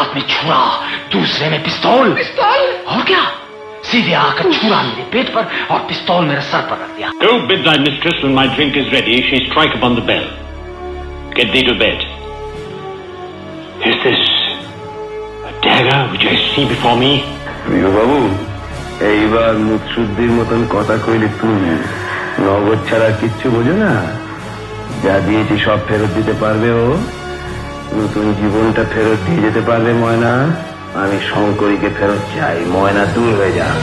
हाथ में छुरा, दूसरे में पिस्तौल। पिस्तौल? और क्या, सीधे आकर छुरा मेरे पेट पर और पिस्तौल मेरे सर पर रख दिया। Go bid thy mistress when my drink is ready, she strike upon the bell. Get thee to bed. Is this a dagger which I see before me? প্রিয় বাবু, এইবার মুখ শুদ্ধির মতন কথা কইলে তুমি নগদ ছাড়া কিচ্ছু বোঝো না। যা দিয়েছি সব ফেরত দিতে পারবে ও, নতুন জীবনটা ফেরত দিয়ে যেতে পারবে ময়না। আমি শঙ্করীকে ফেরত চাই, ময়না দূর হয়ে যাক।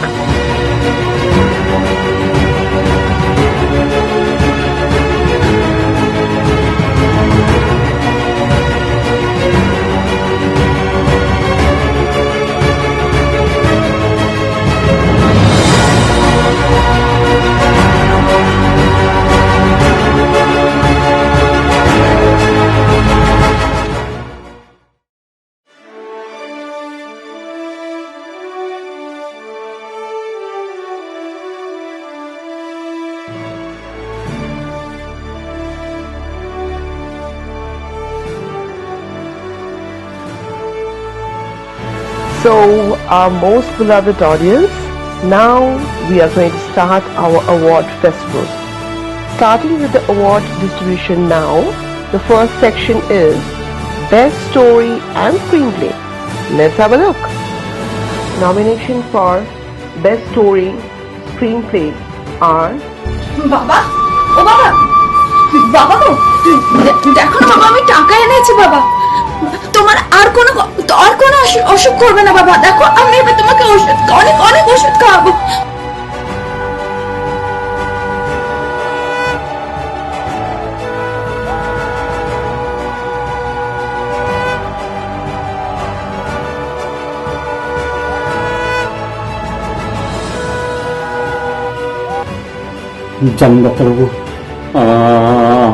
So, our most beloved audience, now we are going to start our award festival. Starting with the award distribution now, the first section is Best Story and Screenplay. Let's have a look. Nomination for Best Story, Screenplay are বাবা, ও বাবা, বাবা গো, দেখো না বাবা, আমি টাকা এনেছি বাবা। তোমার আর কোনো অসুখ করবে না বাবা। দেখো, আমি এবার তোমাকে ওষুধ, অনেক অনেক ওষুধ খাওয়াবো। জানেন ডাক্তারবাবু,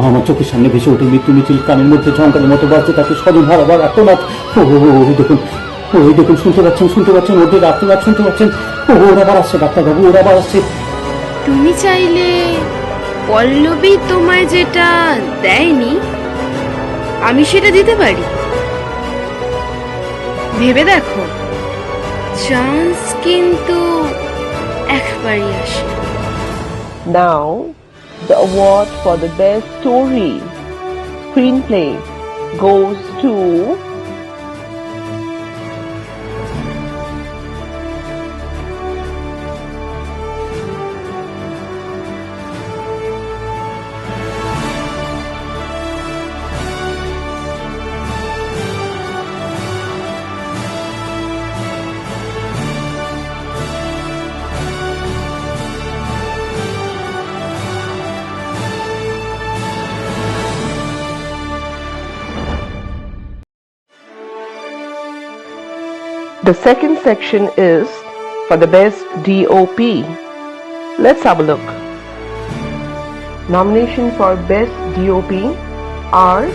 আমার চোখের সামনে ভেসে ওঠে মৃত্যু মিছিল, কানের মধ্যে ঝঙ্কারের মতো বাজছে তাকে স্বজন হারাবার আর্তনাদ। ওই দেখুন, শুনতে পাচ্ছেন ওদের আর্তনাদ শুনতে পাচ্ছেন। ওরা আবার আসছে ডাক্তারবাবু, ওরা আবার আসছে। তুমি চাইলে পল্লবী তোমায় যেটা দেয়নি আমি সেটা দিতে পারি, ভেবে দেখো। চান্স কিন্তু একবারই আসে। now the award for the Best Story, Screenplay goes to the second section is for the Best DOP. Let's have a look. Nomination for Best DOP are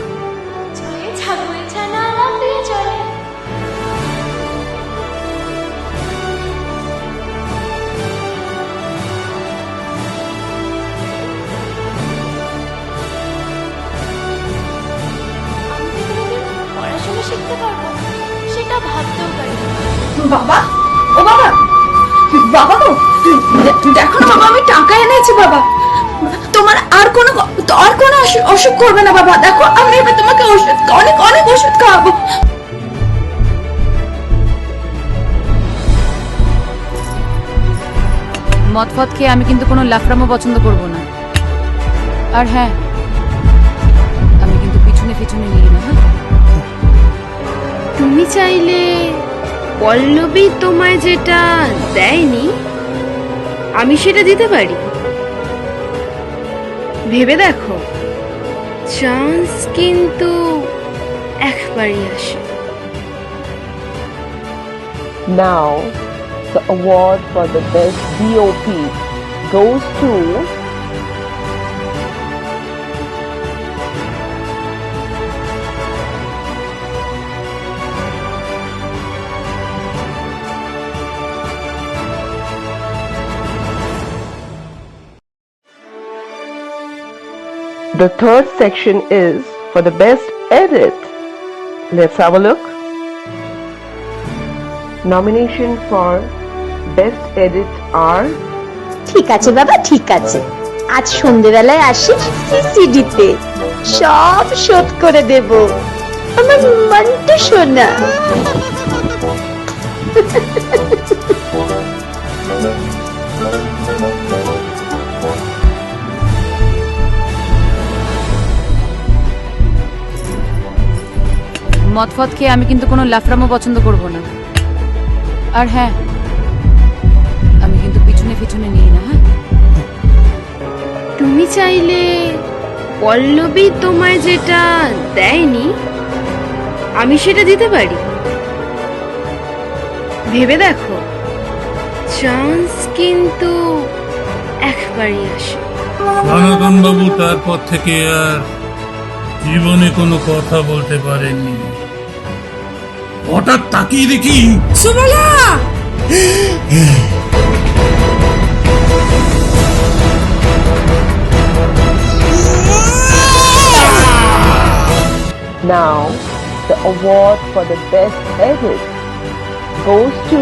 পড়াশোনা শিখতে পারবো, সেটা ভাবতেও পারি। বাবা, ও বাবা, বাবা গো, দেখো না বাবা, আমি টাকা এনেছি বাবা। তোমার আর কোনো অসুখ করবে না বাবা। দেখো, আমি এবার তোমাকে ওষুধ, অনেক অনেক ওষুধ খাওয়াবো। মদ ফদ খেয়ে আমি কিন্তু কোনো লাফরামো পছন্দ করব না। আর হ্যাঁ, আমি কিন্তু পিছনে নিই না। হ্যাঁ, তুমি চাইলে পল্লবী তোমায় যেটা দেয়নি আমি সেটা দিতে পারি, ভেবে দেখো। চান্স কিন্তু একবারই আসে। now the award for the Best DOP goes to the third section is for the Best Edit. Let's have a look. Nomination for Best Edits are ঠিক আছে বাবা, ঠিক আছে। আজ সন্ধেবেলায় আসিস সিসিডিতে, সব শোধ করে দেব। আমার মন্টু সোনা। মদফদ খেয়ে আমি কিন্তু কোনো লাফরামো পছন্দ করব না। আর হ্যাঁ, আমি কিন্তু পিছনে পিছনে নিই না। হ্যাঁ, তুমি চাইলে পল্লবী তোমায় যেটা দেয়নি আমি সেটা দিতে পারি। ভেবে দেখো, চান্স কিন্তু একবারই আসে। জনার্দন বাবু তারপর থেকে আর জীবনে কোনো কথা বলতে পারেননি। হঠাৎ তাকিয়ে দেখি Subala. now the award for the best edit goes to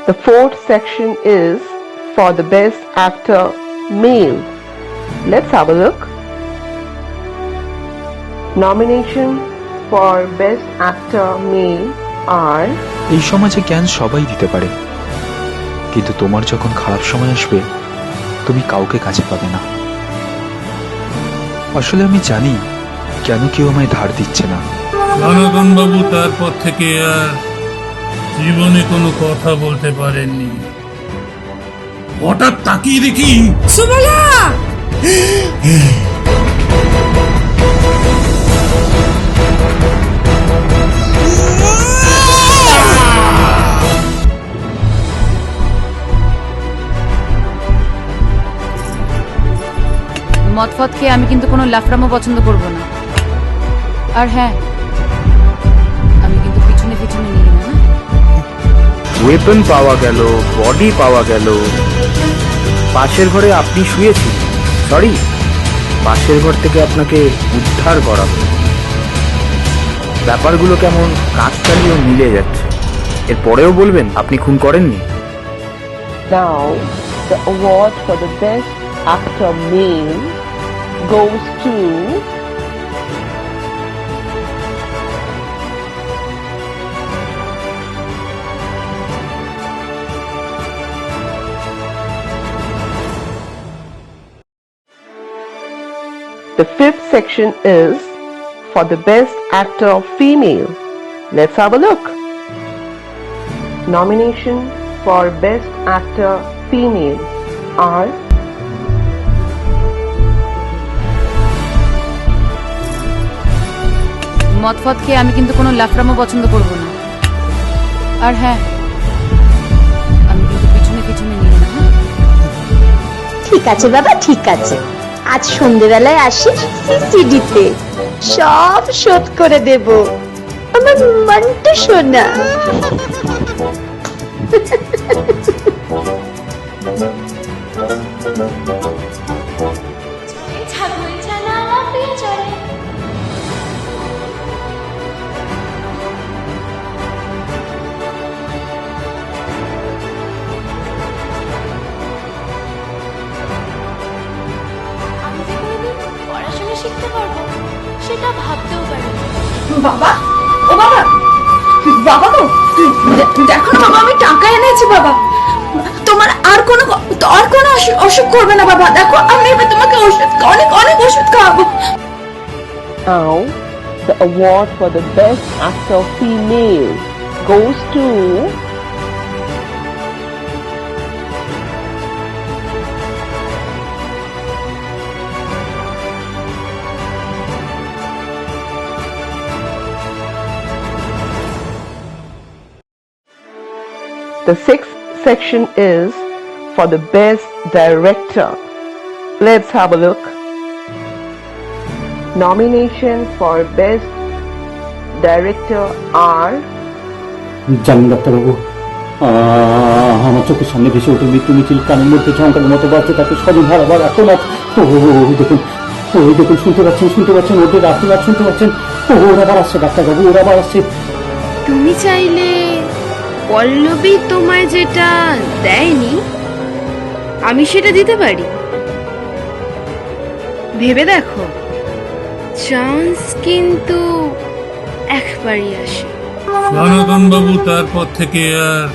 the fourth section is for the best actor male. Let's have a look. Nomination for best actor male are এই সমাজে জ্ঞান সবাই দিতে পারে, কিন্তু তোমার যখন খারাপ সময় আসবে তুমি কাউকে কাছে পাবে না। আসলে আমি জানি কেন কেউ আমায় ধার দিচ্ছে না। জনার্দন বাবু তারপর থেকে আর জীবনে কোনো কথা বলতে পারেননি। হঠাৎ তাকিয়ে দেখি সুবলা। মদফদ খেয়ে আমি কিন্তু কোনো লাফরামো পছন্দ করব না। আর হ্যাঁ, আমি কিন্তু পিছনে পিছনে নিই না। ওয়েপন পাওয়া গেল, বডি পাওয়া গেল। পাশের ঘরে আপনি শুয়েছিলেন, সরি, পাশের ঘর থেকে আপনাকে উদ্ধার করা হলো। ব্যাপারগুলো কেমন কাকতালীয় মিলে যাচ্ছে। এরপরেও বলবেন আপনি খুন করেননি? now the award for the best actor male goes to the fifth section is for the best actor female. Let's have a look. Nomination for best actor female are মদফদ খেয়ে আমি কিন্তু কোনো লাফরামো পছন্দ করব না। আর হ্যাঁ, আমি কিন্তু পিছনে পিছনে নিই না। হ্যাঁ, ঠিক আছে বাবা, ঠিক আছে। আজ সন্ধেবেলায় আসিস সিসিডিতে, সব শোধ করে দেব। আমার মন্টু সোনা। ছাগল ছানা লাফিয়ে চলে। আমি যে কোনোদিন পড়াশোনা শিখতে পারবো সেটা ভাবতেও পারিনি। বাবা, ও বাবা, বাবা গো, দেখো না বাবা, আমি টাকা এনেছি বাবা। তোমার আর কোনো অসুখ করবে না বাবা। দেখো, আমি এবার তোমাকে ওষুধ, অনেক অনেক ওষুধ খাওয়াবো। now the award for the best actor female goes to the sixth section is for the best director. Let's have a look. Nomination for best director are জানেন ডাক্তারবাবু, আমার চোখের সামনে ভেসে ওঠে মৃত্যু মিছিল, কানের মধ্যে ঝঙ্কারের মতো বাজছে তাকে স্বজন হারাবার আর্তনাদ। ওই দেখুন শুনতে পাচ্ছেন ওদের আর্তনাদ শুনতে পাচ্ছেন। ওরা আবার আসছে ডাক্তারবাবু, ওরা আবার আসছে। তুমি চাইলে পল্লবী তোমায় যেটা দেয়নি আমি সেটা দিতে পারি। ভেবে দেখো, চান্স কিন্তু একবারই আসে। সনাতন বাবু তারপর থেকে আর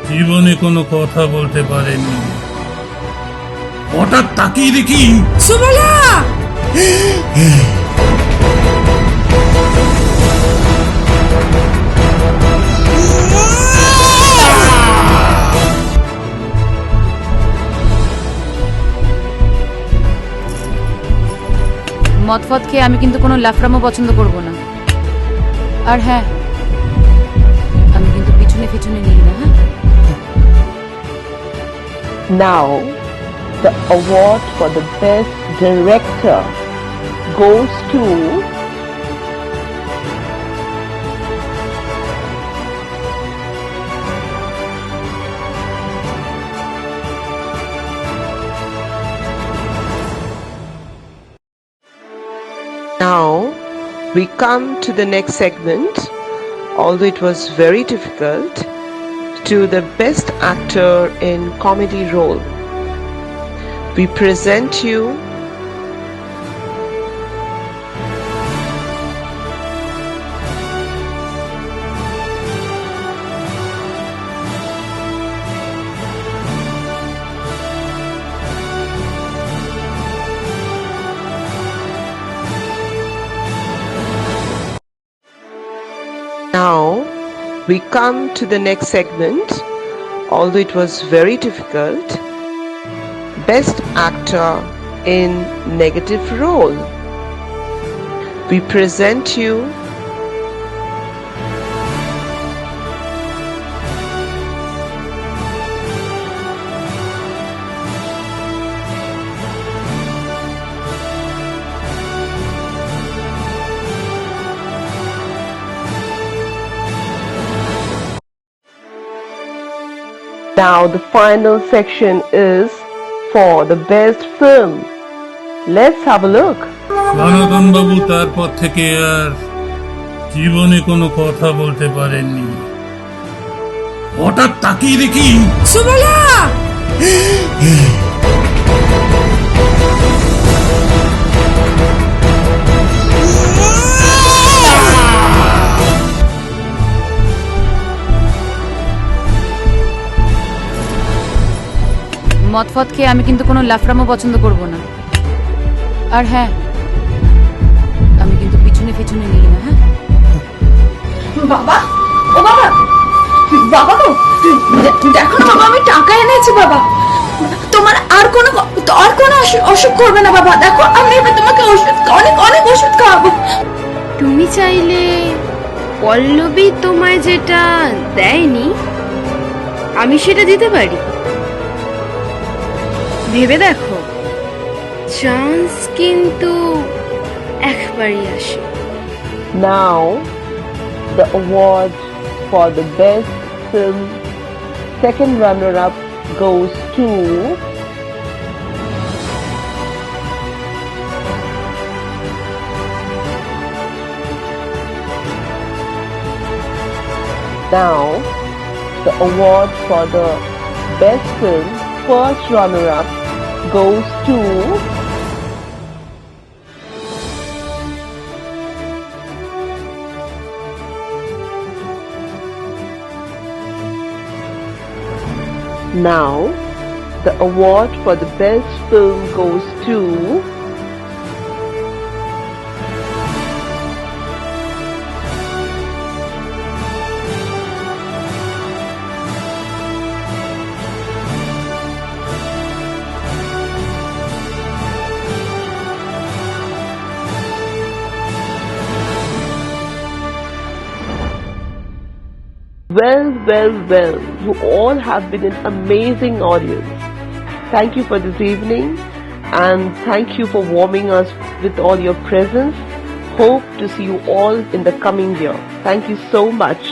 জীবনে কোনো কথা বলতে পারেননি। হঠাৎ তাকিয়ে দেখি সুবলা! মদফদ খেয়ে আমি কিন্তু কোনো লাফরামো পছন্দ করব না। আর হ্যাঁ, আমি কিন্তু পিছনে পিছনে নিই না। হ্যাঁ, Now, the award for the best director goes to Now we come to the next segment, although it was very difficult, to the best actor in comedy role. We present you Now we come to the next segment, although it was very difficult, best actor in negative role. We present you Now the final section is for the best film. Let's have a look. সনাতন বাবু তারপর থেকে আর জীবনে কোনো কথা বলতে পারেননি। হঠাৎ তাকিয়ে দেখি সুবলা! মদফদ খেয়ে আমি কিন্তু কোনো লাফরামো পছন্দ করব না। আর হ্যাঁ, আমি কিন্তু পিছনে পিছনে নিই না। হ্যাঁ, বাবা, ও বাবা, বাবা গো, দেখো না বাবা, আমি টাকা এনেছি বাবা। তোমার আর কোনো অসুখ করবে না বাবা। দেখো, আমি এবার তোমাকে ওষুধ, অনেক অনেক ওষুধ খাওয়াবো। তুমি চাইলে পল্লবী তোমায় যেটা দেয়নি আমি সেটা দিতে পারি। ভেবে দেখো, চান্স কিন্তু একবারই আসে। Now the award for the best film second runner-up goes to Now the award for the best film first runner-up goes to Now the award for the best film goes to Well, you all have been an amazing audience. Thank you for this evening and thank you for warming us with all your presence. Hope to see you all in the coming year. Thank you so much.